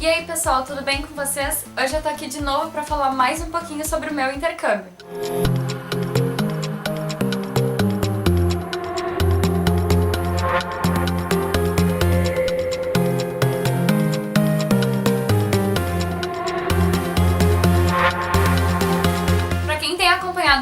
E aí pessoal, tudo bem com vocês? Hoje eu tô aqui de novo pra falar mais um pouquinho sobre o meu intercâmbio.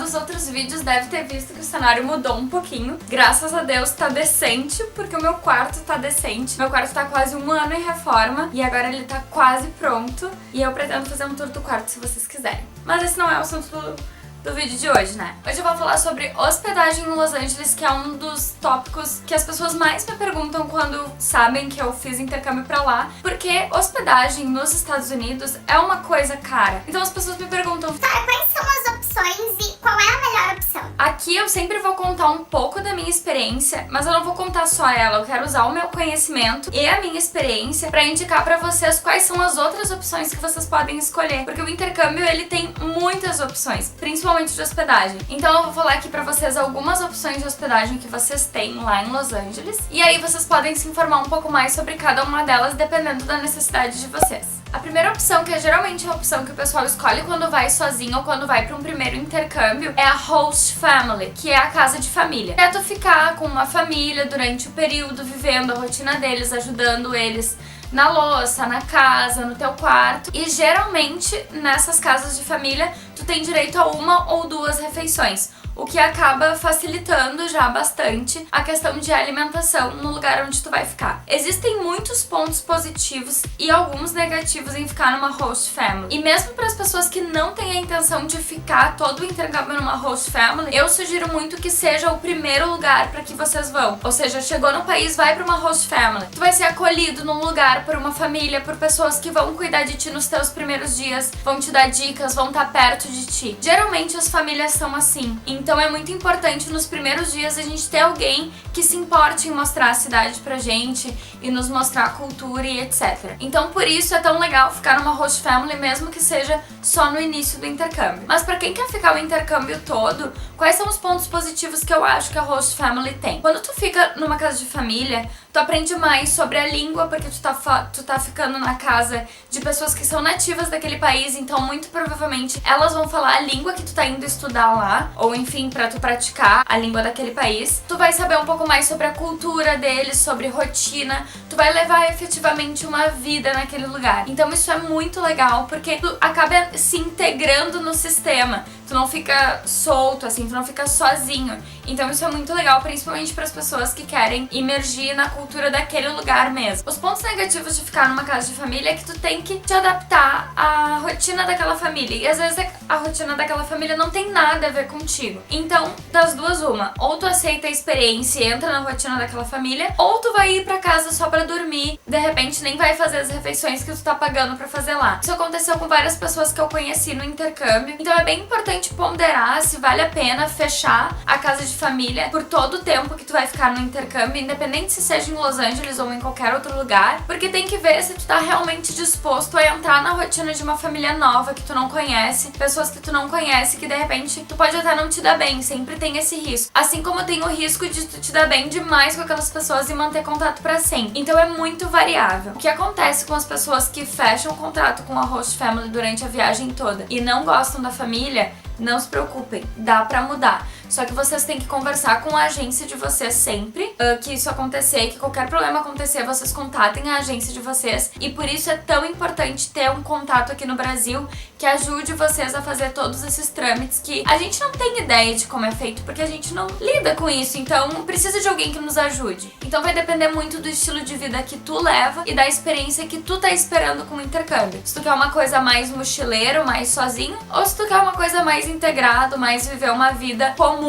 Os outros vídeos deve ter visto que o cenário mudou um pouquinho. Graças a Deus tá decente, porque o meu quarto tá decente. Meu quarto tá quase 1 ano em reforma e agora ele tá quase pronto. E eu pretendo fazer um tour do quarto se vocês quiserem. Mas esse não é o assunto do vídeo de hoje, né? Hoje eu vou falar sobre hospedagem em Los Angeles, que é um dos tópicos que as pessoas mais me perguntam quando sabem que eu fiz intercâmbio pra lá, porque hospedagem nos Estados Unidos é uma coisa cara. Então as pessoas me perguntam, Cara, quais são as opções e qual é a melhor opção? Aqui eu sempre vou contar um pouco da minha experiência, mas eu não vou contar só ela, eu quero usar o meu conhecimento e a minha experiência pra indicar pra vocês quais são as outras opções que vocês podem escolher, porque o intercâmbio ele tem muitas opções, principalmente de hospedagem. Então eu vou falar aqui pra vocês algumas opções de hospedagem que vocês têm lá em Los Angeles, e aí vocês podem se informar um pouco mais sobre cada uma delas, dependendo da necessidade de vocês. A primeira opção, que é geralmente a opção que o pessoal escolhe quando vai sozinho ou quando vai para um primeiro intercâmbio, é a host family, que é a casa de família. É tu ficar com uma família durante o período, vivendo a rotina deles, ajudando eles na louça, na casa, no teu quarto. E geralmente nessas casas de família tu tem direito a 1 ou 2 refeições, o que acaba facilitando já bastante a questão de alimentação no lugar onde tu vai ficar. Existem muitos pontos positivos e alguns negativos em ficar numa host family. E mesmo para as pessoas que não têm a intenção de ficar todo o intercâmbio numa host family, eu sugiro muito que seja o primeiro lugar para que vocês vão. Ou seja, chegou no país, vai para uma host family. Tu vai ser acolhido num lugar por uma família, por pessoas que vão cuidar de ti nos teus primeiros dias, vão te dar dicas, vão estar perto de ti. Geralmente as famílias são assim. Então é muito importante nos primeiros dias a gente ter alguém que se importe em mostrar a cidade pra gente e nos mostrar a cultura e etc. Então por isso é tão legal ficar numa host family, mesmo que seja só no início do intercâmbio. Mas pra quem quer ficar o intercâmbio todo, quais são os pontos positivos que eu acho que a host family tem? Quando tu fica numa casa de família, tu aprende mais sobre a língua, porque tu tá ficando na casa de pessoas que são nativas daquele país, então muito provavelmente elas vão falar a língua que tu tá indo estudar lá, ou enfim, pra tu praticar a língua daquele país. Tu vai saber um pouco mais sobre a cultura deles, sobre rotina, tu vai levar efetivamente uma vida naquele lugar. Então isso é muito legal, porque tu acaba se integrando no sistema. Tu não fica solto, assim, tu não fica sozinho. Então isso é muito legal, principalmente para as pessoas que querem imergir na cultura daquele lugar mesmo. Os pontos negativos de ficar numa casa de família é que tu tem que te adaptar à rotina daquela família. E às vezes a rotina daquela família não tem nada a ver contigo. Então, das duas, uma. Ou tu aceita a experiência e entra na rotina daquela família, ou tu vai ir pra casa só pra dormir, de repente nem vai fazer as refeições que tu tá pagando pra fazer lá. Isso aconteceu com várias pessoas que eu conheci no intercâmbio. Então é bem importante ponderar se vale a pena fechar a casa de família por todo o tempo que tu vai ficar no intercâmbio, independente se seja em Los Angeles ou em qualquer outro lugar, porque tem que ver se tu tá realmente disposto a entrar na rotina de uma família nova que tu não conhece, pessoas que tu não conhece, que de repente tu pode até não te dar bem, sempre tem esse risco. Assim como tem o risco de tu te dar bem demais com aquelas pessoas e manter contato pra sempre. Então é muito variável. O que acontece com as pessoas que fecham contrato com a host family durante a viagem toda e não gostam da família, não se preocupem, dá pra mudar. Só que vocês têm que conversar com a agência de vocês sempre que isso acontecer, que qualquer problema acontecer, vocês contatem a agência de vocês. E por isso é tão importante ter um contato aqui no Brasil que ajude vocês a fazer todos esses trâmites que a gente não tem ideia de como é feito, porque a gente não lida com isso. Então precisa de alguém que nos ajude. Então vai depender muito do estilo de vida que tu leva e da experiência que tu tá esperando com o intercâmbio. Se tu quer uma coisa mais mochileiro, mais sozinho, ou se tu quer uma coisa mais integrado, mais viver uma vida comum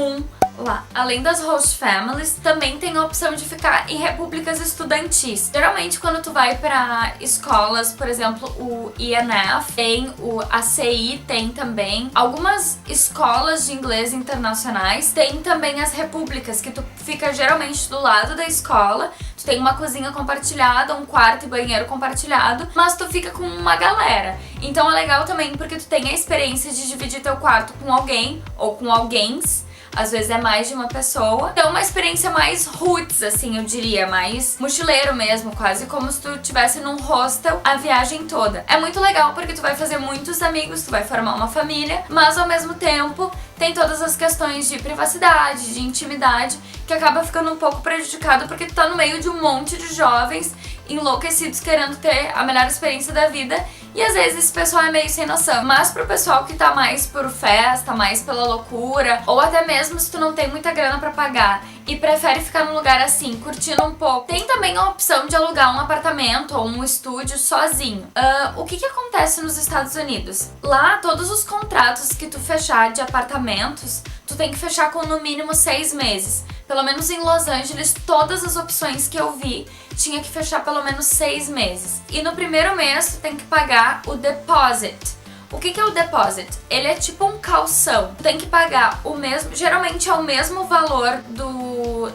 lá. Além das host families, também tem a opção de ficar em repúblicas estudantis. Geralmente quando tu vai pra escolas, por exemplo, o INF, tem o ACI, tem também. Algumas escolas de inglês internacionais tem também as repúblicas, que tu fica geralmente do lado da escola, tu tem uma cozinha compartilhada, um quarto e banheiro compartilhado, mas tu fica com uma galera. Então é legal também porque tu tem a experiência de dividir teu quarto com alguém ou com alguéms, às vezes é mais de uma pessoa. Então uma experiência mais roots, assim, eu diria, mais mochileiro mesmo, quase como se tu estivesse num hostel a viagem toda. É muito legal porque tu vai fazer muitos amigos, tu vai formar uma família, mas ao mesmo tempo tem todas as questões de privacidade, de intimidade, que acaba ficando um pouco prejudicado porque tu tá no meio de um monte de jovens enlouquecidos querendo ter a melhor experiência da vida, e às vezes esse pessoal é meio sem noção. Mas pro pessoal que tá mais por festa, mais pela loucura, ou até mesmo se tu não tem muita grana pra pagar e prefere ficar num lugar assim, curtindo um pouco, tem também a opção de alugar um apartamento ou um estúdio sozinho. O que acontece nos Estados Unidos? Lá, todos os contratos que tu fechar de apartamentos, tu tem que fechar com no mínimo 6 meses. Pelo menos em Los Angeles, todas as opções que eu vi tinha que fechar pelo menos 6 meses. E no primeiro mês, tu tem que pagar o deposit. O que é o deposit? Ele é tipo um calção. Tu tem que pagar o mesmo, geralmente é o mesmo valor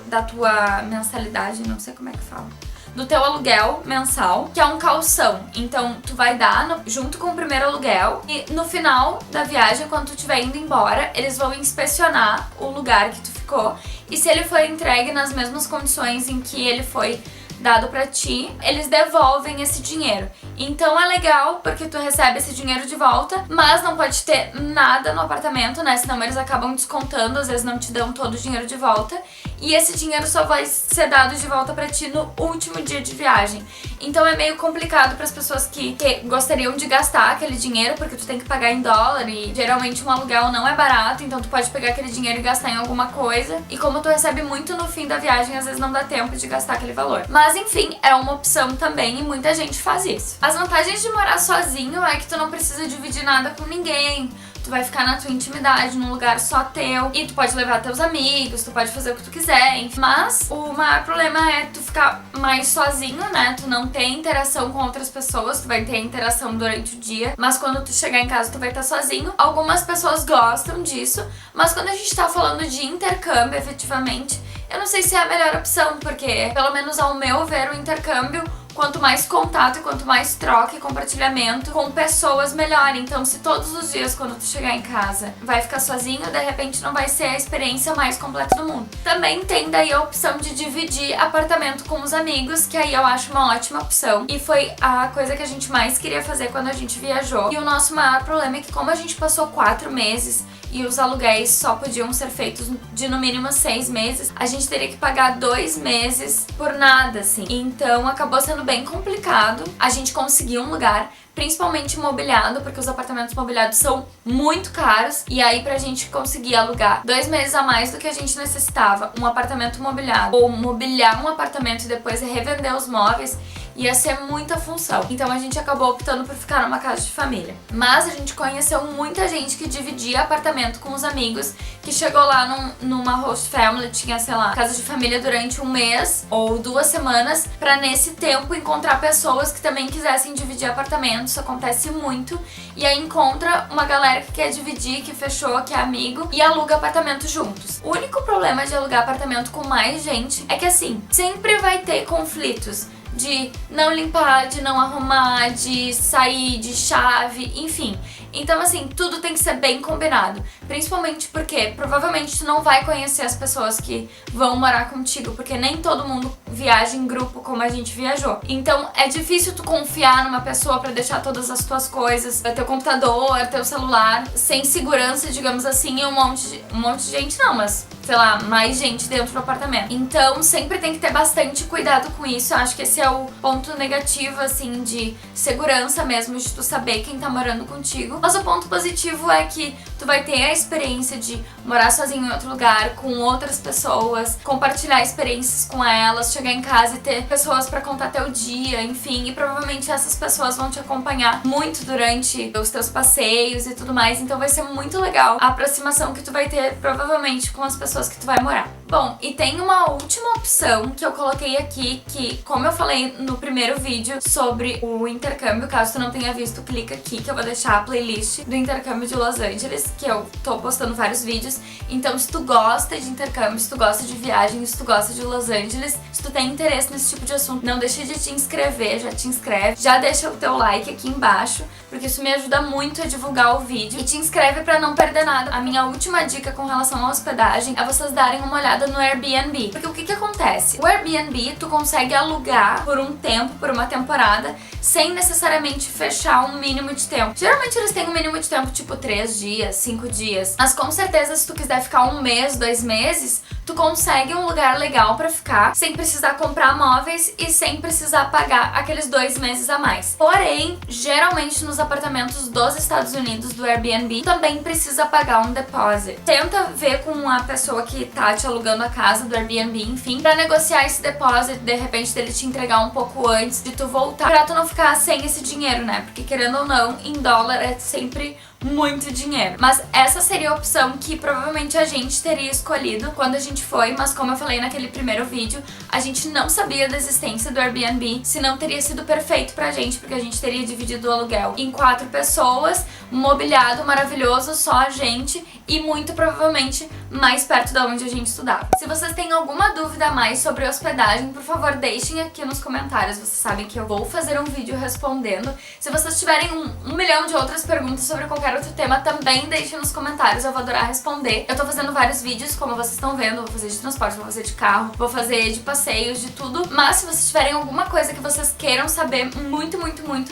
da tua mensalidade, não sei como é que fala, do teu aluguel mensal, que é um calção. Então tu vai dar junto com o primeiro aluguel, e no final da viagem, quando tu estiver indo embora, eles vão inspecionar o lugar que tu ficou, e se ele for entregue nas mesmas condições em que ele foi dado pra ti, eles devolvem esse dinheiro. Então é legal porque tu recebe esse dinheiro de volta, mas não pode ter nada no apartamento, né? Senão eles acabam descontando, às vezes não te dão todo o dinheiro de volta. E esse dinheiro só vai ser dado de volta pra ti no último dia de viagem. Então é meio complicado pras pessoas que gostariam de gastar aquele dinheiro, porque tu tem que pagar em dólar e geralmente um aluguel não é barato, então tu pode pegar aquele dinheiro e gastar em alguma coisa. E como tu recebe muito no fim da viagem, às vezes não dá tempo de gastar aquele valor. Mas enfim, é uma opção também e muita gente faz isso. As vantagens de morar sozinho é que tu não precisa dividir nada com ninguém. Tu vai ficar na tua intimidade, num lugar só teu, e tu pode levar teus amigos, tu pode fazer o que tu quiser, enfim. Mas o maior problema é tu ficar mais sozinho, né? Tu não ter interação com outras pessoas, tu vai ter interação durante o dia, mas quando tu chegar em casa tu vai estar sozinho. Algumas pessoas gostam disso, mas quando a gente tá falando de intercâmbio, efetivamente, eu não sei se é a melhor opção, porque, pelo menos ao meu ver, o intercâmbio, quanto mais contato e quanto mais troca e compartilhamento com pessoas, melhor. Então, se todos os dias, quando tu chegar em casa, vai ficar sozinho, de repente não vai ser a experiência mais completa do mundo. Também tem daí a opção de dividir apartamento com os amigos, que aí eu acho uma ótima opção. E foi a coisa que a gente mais queria fazer quando a gente viajou. E o nosso maior problema é que, como a gente passou 4 meses e os aluguéis só podiam ser feitos de no mínimo 6 meses, a gente teria que pagar 2 meses por nada, assim. Então acabou sendo bem complicado a gente conseguir um lugar, principalmente mobiliado, porque os apartamentos mobiliados são muito caros, e aí pra gente conseguir alugar 2 meses a mais do que a gente necessitava um apartamento mobiliado, ou mobiliar um apartamento e depois revender os móveis, ia ser muita função. Então a gente acabou optando por ficar numa casa de família. Mas a gente conheceu muita gente que dividia apartamento com os amigos, que chegou lá numa host family, tinha, sei lá, casa de família durante 1 mês ou 2 semanas, pra nesse tempo encontrar pessoas que também quisessem dividir apartamento. Isso acontece muito. E aí encontra uma galera que quer dividir, que fechou, que é amigo, e aluga apartamento juntos. O único problema de alugar apartamento com mais gente é que, assim, sempre vai ter conflitos de não limpar, de não arrumar, de sair de chave, enfim. Então, assim, tudo tem que ser bem combinado. Principalmente porque provavelmente tu não vai conhecer as pessoas que vão morar contigo, porque nem todo mundo viaja em grupo como a gente viajou. Então, é difícil tu confiar numa pessoa pra deixar todas as tuas coisas, teu computador, teu celular, sem segurança, digamos assim, e um monte de gente não, mas sei lá, mais gente dentro do apartamento. Então, sempre tem que ter bastante cuidado com isso. Eu acho que esse é o ponto negativo, assim, de segurança mesmo, de tu saber quem tá morando contigo. Mas o ponto positivo é que tu vai ter a experiência de morar sozinho em outro lugar, com outras pessoas, compartilhar experiências com elas, chegar em casa e ter pessoas pra contar teu dia, enfim. E provavelmente essas pessoas vão te acompanhar muito durante os teus passeios e tudo mais. Então vai ser muito legal a aproximação que tu vai ter, provavelmente, com as pessoas que tu vai morar. Bom, e tem uma última opção que eu coloquei aqui, que como eu falei no primeiro vídeo sobre o intercâmbio, caso tu não tenha visto, clica aqui que eu vou deixar a playlist do intercâmbio de Los Angeles, que eu tô postando vários vídeos. Então se tu gosta de intercâmbio, se tu gosta de viagem, se tu gosta de Los Angeles, se tu tem interesse nesse tipo de assunto, não deixa de te inscrever, já te inscreve, já deixa o teu like aqui embaixo, porque isso me ajuda muito a divulgar o vídeo, e te inscreve pra não perder nada. A minha última dica com relação à hospedagem é vocês darem uma olhada no Airbnb, porque o que acontece? O Airbnb tu consegue alugar por um tempo, por uma temporada, sem necessariamente fechar um mínimo de tempo. Geralmente eles têm um mínimo de tempo tipo 3 dias, 5 dias, mas com certeza se tu quiser ficar 1 mês, 2 meses, tu consegue um lugar legal pra ficar, sem precisar comprar móveis e sem precisar pagar aqueles 2 meses a mais. Porém, geralmente nos apartamentos dos Estados Unidos, do Airbnb, também precisa pagar um depósito. Tenta ver com a pessoa que tá te alugando a casa do Airbnb, enfim, pra negociar esse depósito, de repente dele te entregar um pouco antes de tu voltar, pra tu não ficar sem esse dinheiro, né? Porque querendo ou não, em dólar é sempre muito dinheiro. Mas essa seria a opção que provavelmente a gente teria escolhido quando a gente foi, mas como eu falei naquele primeiro vídeo, a gente não sabia da existência do Airbnb, senão teria sido perfeito pra gente, porque a gente teria dividido o aluguel em 4 pessoas, mobiliado maravilhoso, só a gente, e muito provavelmente mais perto da onde a gente estudava. Se vocês têm alguma dúvida a mais sobre hospedagem, por favor, deixem aqui nos comentários. Vocês sabem que eu vou fazer um vídeo respondendo. Se vocês tiverem um milhão de outras perguntas sobre qualquer outro tema, também deixem nos comentários, eu vou adorar responder. Eu tô fazendo vários vídeos, como vocês estão vendo, vou fazer de transporte, vou fazer de carro, vou fazer de passeios, de tudo. Mas se vocês tiverem alguma coisa que vocês queiram saber muito,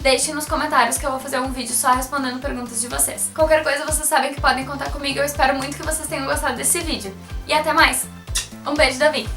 deixem nos comentários que eu vou fazer um vídeo só respondendo perguntas de vocês. Qualquer coisa, vocês sabem que podem contar comigo. Eu espero muito que vocês tenham gostado desse vídeo. E até mais! Um beijo, Davi!